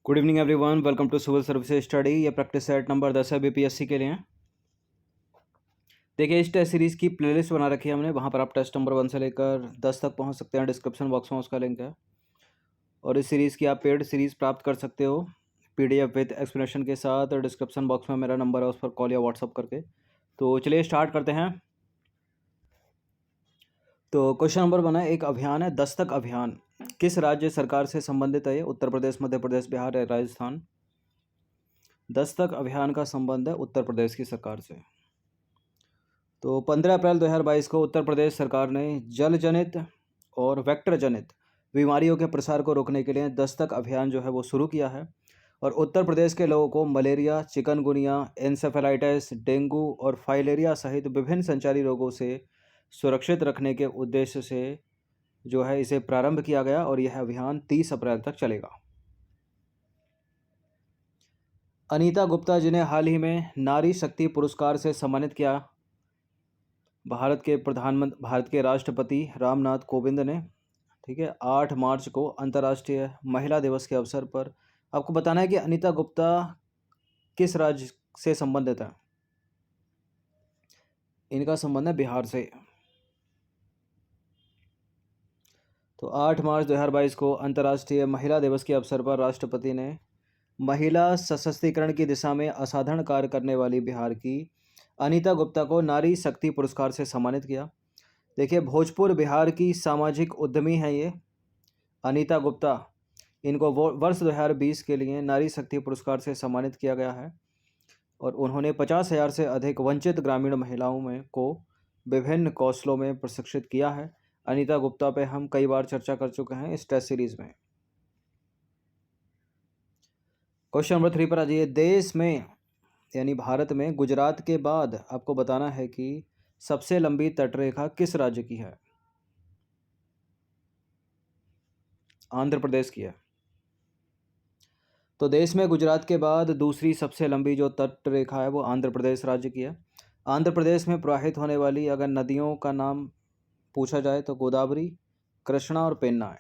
Good evening everyone, welcome to civil services study. ये practice set number 10 है BPSC के लिए। देखिए, इस टेस्ट सीरीज़ की प्लेलिस्ट बना रखी है हमने, वहाँ पर आप टेस्ट नंबर 1 से लेकर 10 तक पहुँच सकते हैं। डिस्क्रिप्शन बॉक्स में उसका लिंक है। और इस सीरीज़ की आप पेड सीरीज़ प्राप्त कर सकते हो पीडीएफ विद एक्सप्लेनेशन के साथ। डिस्क्रिप्शन बॉक्स में मेरा नंबर है, उस पर कॉल या व्हाट्सअप करके। तो चलिए स्टार्ट करते हैं। तो क्वेश्चन नंबर 1 है, एक अभियान है दस्तक अभियान, किस राज्य सरकार से संबंधित है ये? उत्तर प्रदेश, मध्य प्रदेश, बिहार या राजस्थान? दस्तक अभियान का संबंध है उत्तर प्रदेश की सरकार से। तो 15 अप्रैल 2022 को उत्तर प्रदेश सरकार ने जल जनित और वेक्टर जनित बीमारियों के प्रसार को रोकने के लिए दस्तक अभियान जो है वो शुरू किया है। और उत्तर प्रदेश के लोगों को मलेरिया, चिकनगुनिया, एन्सेफेलाइटिस, डेंगू और फाइलेरिया सहित विभिन्न संचारी रोगों से सुरक्षित रखने के उद्देश्य से जो है इसे प्रारंभ किया गया और यह अभियान 30 अप्रैल तक चलेगा। अनीता गुप्ता, जिन्हें हाल ही में नारी शक्ति पुरस्कार से सम्मानित किया भारत के राष्ट्रपति रामनाथ कोविंद ने, ठीक है, 8 मार्च को अंतर्राष्ट्रीय महिला दिवस के अवसर पर आपको बताना है कि अनीता गुप्ता किस राज्य से संबंधित है। इनका संबंध है बिहार से। तो 8 मार्च 2022 को अंतर्राष्ट्रीय महिला दिवस के अवसर पर राष्ट्रपति ने महिला सशक्तिकरण की दिशा में असाधारण कार्य करने वाली बिहार की अनीता गुप्ता को नारी शक्ति पुरस्कार से सम्मानित किया। देखिए, भोजपुर बिहार की सामाजिक उद्यमी हैं ये अनीता गुप्ता। इनको वर्ष 2020 के लिए नारी शक्ति पुरस्कार से सम्मानित किया गया है और उन्होंने 50,000 से अधिक वंचित ग्रामीण महिलाओं को विभिन्न कौशलों में प्रशिक्षित किया है। अनीता गुप्ता पे हम कई बार चर्चा कर चुके हैं इस टेस्ट सीरीज में। क्वेश्चन नंबर 3 पर आ जाइए। देश में यानी भारत में गुजरात के बाद आपको बताना है कि सबसे लंबी तटरेखा किस राज्य की है? आंध्र प्रदेश की है। तो देश में गुजरात के बाद दूसरी सबसे लंबी जो तटरेखा है वो आंध्र प्रदेश राज्य की है। आंध्र प्रदेश में प्रवाहित होने वाली अगर नदियों का नाम पूछा जाए तो गोदावरी, कृष्णा और पेन्ना है।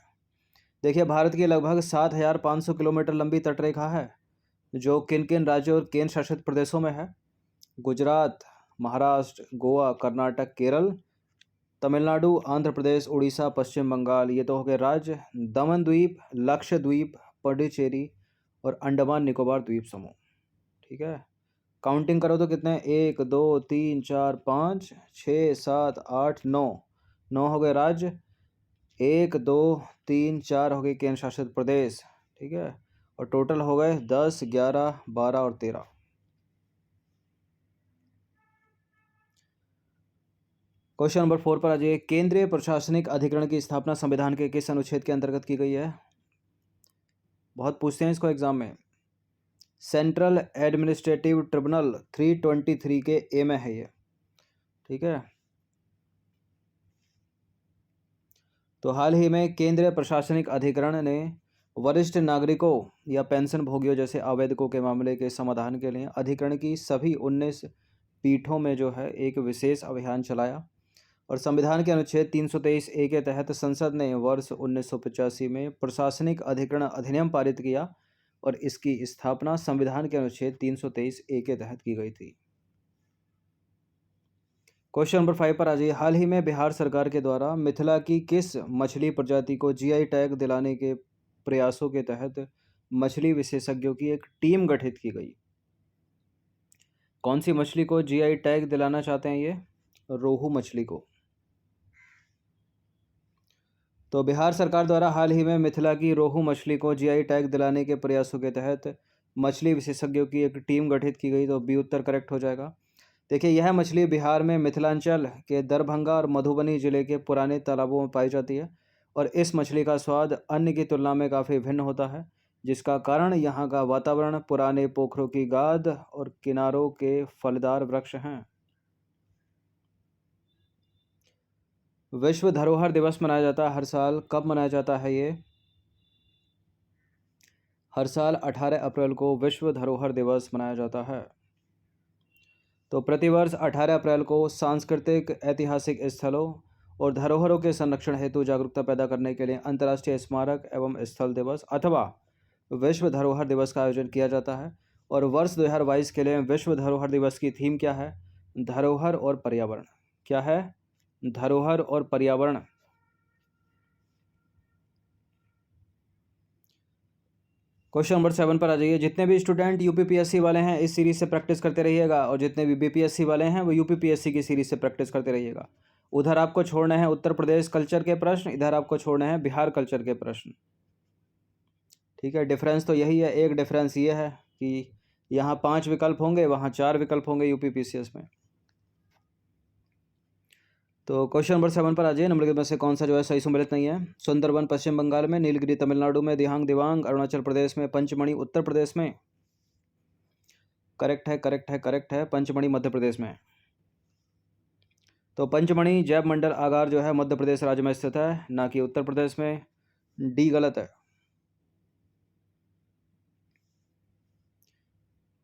देखिए, भारत की लगभग 7,500 किलोमीटर लंबी तटरेखा है जो किन किन राज्यों और केंद्र शासित प्रदेशों में है? गुजरात, महाराष्ट्र, गोवा, कर्नाटक, केरल, तमिलनाडु, आंध्र प्रदेश, उड़ीसा, पश्चिम बंगाल। ये तो हो गए राज्य। दमन द्वीप, लक्षद्वीप, पुडुचेरी और अंडमान निकोबार द्वीप समूह। ठीक है, काउंटिंग करो तो कितने? 1 2 3 4 5 6 7 8 9 9 हो गए राज्य। 1 2 3 4 हो गए केंद्र शासित प्रदेश। ठीक है, और टोटल हो गए 10 11 12 और 13। क्वेश्चन नंबर 4 पर आ जाइए। केंद्रीय प्रशासनिक अधिकरण की स्थापना संविधान के किस अनुच्छेद के अंतर्गत की गई है? बहुत पूछते हैं इसको एग्जाम में। सेंट्रल एडमिनिस्ट्रेटिव ट्रिब्यूनल 323 के ए में है ये। ठीक है, तो हाल ही में केंद्रीय प्रशासनिक अधिकरण ने वरिष्ठ नागरिकों या पेंशन भोगियों जैसे आवेदकों के मामले के समाधान के लिए अधिकरण की सभी 19 पीठों में जो है एक विशेष अभियान चलाया और संविधान के अनुच्छेद 323 ए के तहत संसद ने वर्ष 1985 में प्रशासनिक अधिकरण अधिनियम पारित किया और इसकी स्थापना संविधान के अनुच्छेद 323 ए के तहत की गई थी। क्वेश्चन नंबर 5 पर आ जाइए। हाल ही में बिहार सरकार के द्वारा मिथिला की किस मछली प्रजाति को जीआई टैग दिलाने के प्रयासों के तहत मछली विशेषज्ञों की एक टीम गठित की गई? कौन सी मछली को जीआई टैग दिलाना चाहते हैं ये? रोहू मछली को। तो बिहार सरकार द्वारा हाल ही में मिथिला की रोहू मछली को जीआई टैग दिलाने के प्रयासों के तहत मछली विशेषज्ञों की एक टीम गठित की गई। तो बी उत्तर करेक्ट हो जाएगा। देखिए, यह मछली बिहार में मिथिलांचल के दरभंगा और मधुबनी जिले के पुराने तालाबों में पाई जाती है और इस मछली का स्वाद अन्य की तुलना में काफ़ी भिन्न होता है, जिसका कारण यहाँ का वातावरण, पुराने पोखरों की गाद और किनारों के फलदार वृक्ष हैं। विश्व धरोहर दिवस मनाया जाता है हर साल। कब मनाया जाता है ये? हर साल 18 अप्रैल को विश्व धरोहर दिवस मनाया जाता है। तो प्रतिवर्ष 18 अप्रैल को सांस्कृतिक, ऐतिहासिक स्थलों और धरोहरों के संरक्षण हेतु जागरूकता पैदा करने के लिए अंतर्राष्ट्रीय स्मारक एवं स्थल दिवस अथवा विश्व धरोहर दिवस का आयोजन किया जाता है? और वर्ष 2022 के लिए विश्व धरोहर दिवस की थीम क्या है? धरोहर और पर्यावरण। क्या है? धरोहर और पर्यावरण। क्वेश्चन नंबर 7 पर आ जाइए। जितने भी स्टूडेंट यूपीपीएससी वाले हैं इस सीरीज से प्रैक्टिस करते रहिएगा, और जितने भी बीपीएससी वाले हैं वो यूपीपीएससी की सीरीज से प्रैक्टिस करते रहिएगा। उधर आपको छोड़ने हैं उत्तर प्रदेश कल्चर के प्रश्न, इधर आपको छोड़ने हैं बिहार कल्चर के प्रश्न। ठीक है, डिफरेंस तो यही है। एक डिफरेंस ये है कि यहाँ 5 विकल्प होंगे, वहाँ 4 विकल्प होंगे यूपीपीसीएस में। तो क्वेश्चन नंबर 7 पर आ जाइए। निम्नलिखित में से कौन सा जो है सही सम्मिलित नहीं है? सुंदरबन पश्चिम बंगाल में, नीलगिरी तमिलनाडु में, दिहांग दिवांग अरुणाचल प्रदेश में, पंचमढ़ी उत्तर प्रदेश में। करेक्ट है, करेक्ट है, करेक्ट है, पंचमढ़ी मध्य प्रदेश में। तो पंचमढ़ी जैव मंडल आगार जो है मध्य प्रदेश राज्य में स्थित है, ना कि उत्तर प्रदेश में। डी गलत है।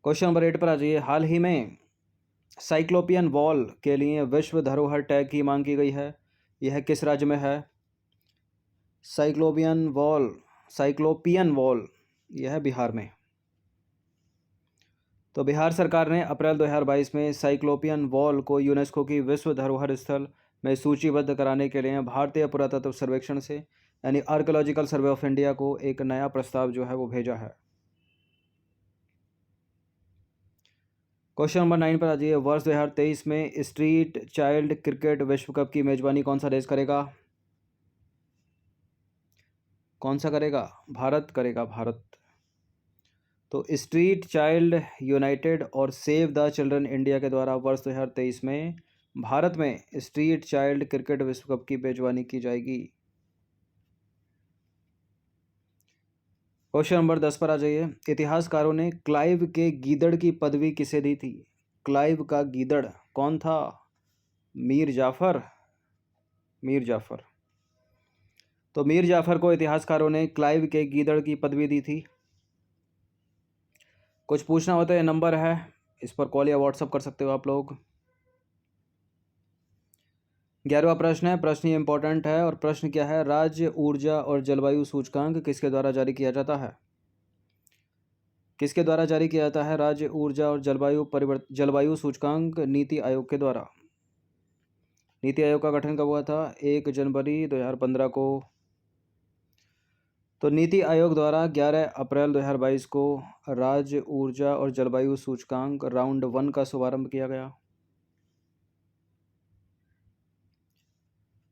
क्वेश्चन नंबर 8 पर आ जाइए। हाल ही में साइक्लोपियन वॉल के लिए विश्व धरोहर टैग की मांग की गई है। यह किस राज्य में है? साइक्लोपियन वॉल यह है बिहार में। तो बिहार सरकार ने अप्रैल 2022 में साइक्लोपियन वॉल को यूनेस्को की विश्व धरोहर स्थल में सूचीबद्ध कराने के लिए भारतीय पुरातत्व सर्वेक्षण से यानी आर्कियोलॉजिकल सर्वे ऑफ इंडिया को एक नया प्रस्ताव जो है वो भेजा है। क्वेश्चन नंबर 9 पर आ जाइए। वर्ष 2023 में स्ट्रीट चाइल्ड क्रिकेट विश्व कप की मेजबानी कौन सा देश करेगा? कौन सा करेगा? भारत करेगा, भारत। तो स्ट्रीट चाइल्ड यूनाइटेड और सेव द चिल्ड्रन इंडिया के द्वारा वर्ष 2023 में भारत में स्ट्रीट चाइल्ड क्रिकेट विश्व कप की मेजबानी की जाएगी। क्वेश्चन नंबर 10 पर आ जाइए। इतिहासकारों ने क्लाइव के गीदड़ की पदवी किसे दी थी? क्लाइव का गीदड़ कौन था? मीर जाफर। मीर जाफर। तो मीर जाफर को इतिहासकारों ने क्लाइव के गीदड़ की पदवी दी थी। कुछ पूछना होता है, नंबर है, इस पर कॉल या व्हाट्सअप कर सकते हो आप लोग। 11वां प्रश्न है, प्रश्न ये इंपॉर्टेंट है, और प्रश्न क्या है? राज्य ऊर्जा और जलवायु सूचकांक किसके द्वारा जारी किया जाता है? किसके द्वारा जारी किया जाता है राज्य ऊर्जा और जलवायु सूचकांक? नीति आयोग के द्वारा। नीति आयोग का गठन कब हुआ था? 1 जनवरी 2015 को। तो नीति आयोग द्वारा 11 अप्रैल 2022 को राज्य ऊर्जा और जलवायु सूचकांक राउंड 1 का शुभारंभ किया गया।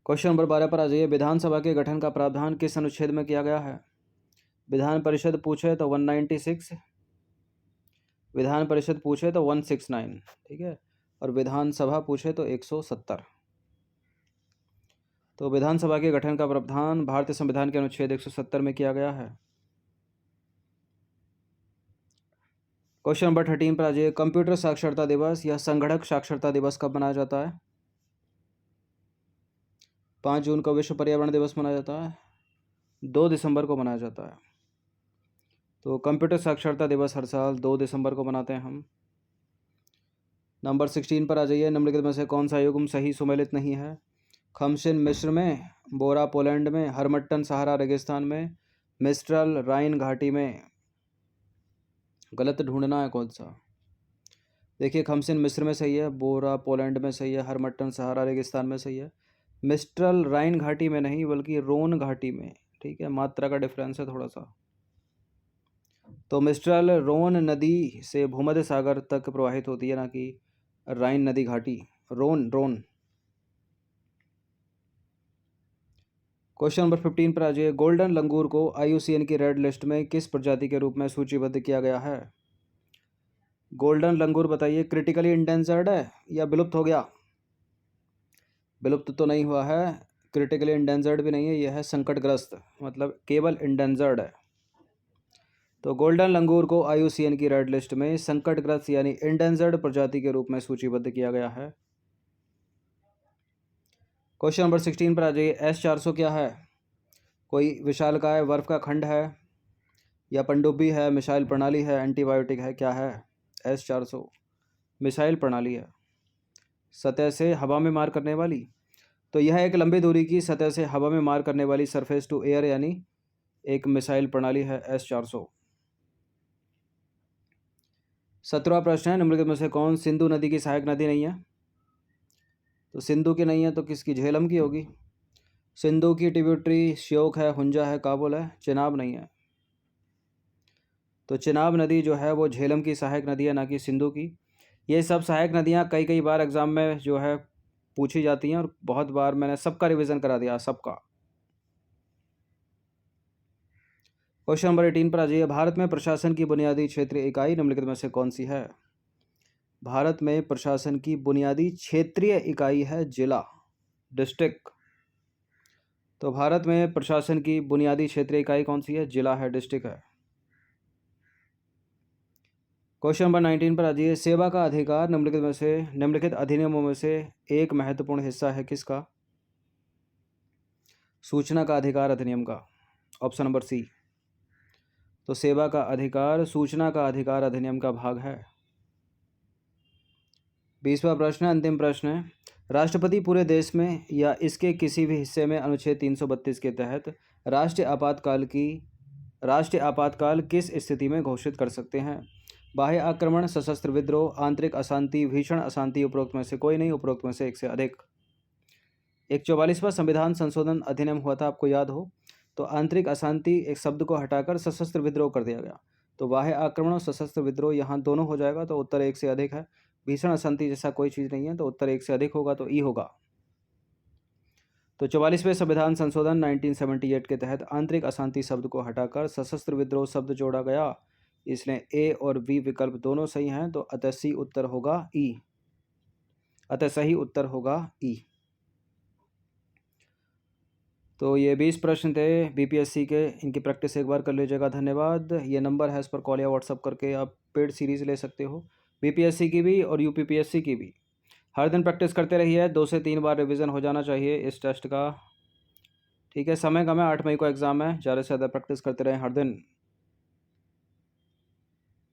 क्वेश्चन नंबर 12 पर आ जाइए। विधानसभा के गठन का प्रावधान किस अनुच्छेद में किया गया है? विधान परिषद पूछे तो 196, विधान परिषद पूछे तो 169, ठीक है, और विधानसभा पूछे तो 170। तो विधानसभा के गठन का प्रावधान भारतीय संविधान के अनुच्छेद 170 में किया गया है। क्वेश्चन नंबर 13 पर आ जाइए। कंप्यूटर साक्षरता दिवस या संगणक साक्षरता दिवस कब मनाया जाता है? 5 जून को विश्व पर्यावरण दिवस मनाया जाता है, 2 दिसंबर को मनाया जाता है। तो कंप्यूटर साक्षरता दिवस हर साल 2 दिसंबर को मनाते हैं हम। नंबर 16 पर आ जाइए। निम्नलिखित में से कौन सा युग्म सही सुमेलित नहीं है? खमसिन मिस्र में, बोरा पोलैंड में, हरमट्टन सहारा रेगिस्तान में, मिस्ट्रल राइन घाटी में। गलत ढूंढना है कौन सा। देखिए, खमसिन मिस्र में सही है, बोरा पोलैंड में सही है, हरमट्टन सहारा रेगिस्तान में सही है, मिस्ट्रल राइन घाटी में नहीं बल्कि रोन घाटी में। ठीक है, मात्रा का डिफरेंस है थोड़ा सा। तो मिस्ट्रल रोन नदी से भूमध्य सागर तक प्रवाहित होती है, ना कि राइन नदी घाटी। रोन। क्वेश्चन नंबर 15 पर आ जाइए। गोल्डन लंगूर को IUCN की रेड लिस्ट में किस प्रजाति के रूप में सूचीबद्ध किया गया है? गोल्डन लंगूर बताइए, क्रिटिकली इंडेंजर्ड है या विलुप्त हो गया? विलुप्त तो नहीं हुआ है, क्रिटिकली इंडेंजर्ड भी नहीं है, यह है संकटग्रस्त, मतलब केवल इंडेंजर्ड है। तो गोल्डन लंगूर को IUCN की रेड लिस्ट में संकटग्रस्त यानी इंडेंजर्ड प्रजाति के रूप में सूचीबद्ध किया गया है। क्वेश्चन नंबर 16 पर आ जाइए। S-400 क्या है? कोई विशालकाय बर्फ का खंड है, या पनडुब्बी है, मिसाइल प्रणाली है, एंटीबायोटिक है, क्या है? S-400 मिसाइल प्रणाली है, सतह से हवा में मार करने वाली। तो यह एक लंबी दूरी की सतह से हवा में मार करने वाली सरफेस टू एयर यानी एक मिसाइल प्रणाली है S-400। 17वां प्रश्न है, निम्नलिखित में से कौन सिंधु नदी की सहायक नदी नहीं है? तो सिंधु की नहीं है तो किसकी? झेलम की होगी। सिंधु की ट्रिब्यूटरी श्योक है, हुंजा है, काबुल है, चिनाब नहीं है। तो चिनाब नदी जो है वो झेलम की सहायक नदी है, ना कि सिंधु की। ये सब सहायक नदियाँ कई कई बार एग्जाम में जो है पूछी जाती हैं और बहुत बार मैंने सबका रिवीजन करा दिया, सबका। क्वेश्चन नंबर 18 पर आ जाइए। भारत में प्रशासन की बुनियादी क्षेत्रीय इकाई निम्नलिखित में से कौन सी है? भारत में प्रशासन की बुनियादी क्षेत्रीय इकाई है जिला, डिस्ट्रिक्ट। तो भारत में प्रशासन की बुनियादी क्षेत्रीय इकाई कौन सी है? जिला है, डिस्ट्रिक्ट है। क्वेश्चन नंबर 19 पर आ जाइए। सेवा का अधिकार निम्नलिखित अधिनियमों में से एक महत्वपूर्ण हिस्सा है किसका? सूचना का अधिकार अधिनियम का, ऑप्शन नंबर सी। तो सेवा का अधिकार सूचना का अधिकार अधिनियम का भाग है। 20वां प्रश्न, अंतिम प्रश्न है। राष्ट्रपति पूरे देश में या इसके किसी भी हिस्से में अनुच्छेद 332 के तहत राष्ट्रीय आपातकाल किस स्थिति में घोषित कर सकते हैं? बाह्य आक्रमण, सशस्त्र विद्रोह, आंतरिक अशांति, भीषण अशांति, उपरोक्त में से कोई नहीं, उपरोक्त में से एक से अधिक। एक 44वां संविधान संशोधन अधिनियम हुआ था, आपको याद हो, तो आंतरिक अशांति एक शब्द को हटाकर सशस्त्र विद्रोह कर दिया गया। तो बाह्य आक्रमण और सशस्त्र विद्रोह यहाँ दोनों हो जाएगा, तो उत्तर एक से अधिक है। भीषण अशांति जैसा कोई चीज़ नहीं है, तो उत्तर एक से अधिक होगा, तो ई होगा। तो 44वें संविधान संशोधन 1978 के तहत आंतरिक अशांति शब्द को हटाकर सशस्त्र विद्रोह शब्द जोड़ा गया, इसलिए ए और बी विकल्प दोनों सही हैं, तो अतः सही उत्तर होगा ई। तो ये 20 प्रश्न थे बीपीएससी के, इनकी प्रैक्टिस एक बार कर लीजिएगा। धन्यवाद। ये नंबर है, इस पर कॉल या व्हाट्सअप करके आप पेड सीरीज़ ले सकते हो, बीपीएससी की भी और यूपीपीएससी की भी। हर दिन प्रैक्टिस करते रहिए, 2 से 3 बार रिवीजन हो जाना चाहिए इस टेस्ट का। ठीक है, समय कम है, 8 मई को एग्ज़ाम है, ज़्यादा से ज़्यादा प्रैक्टिस करते रहें हर दिन।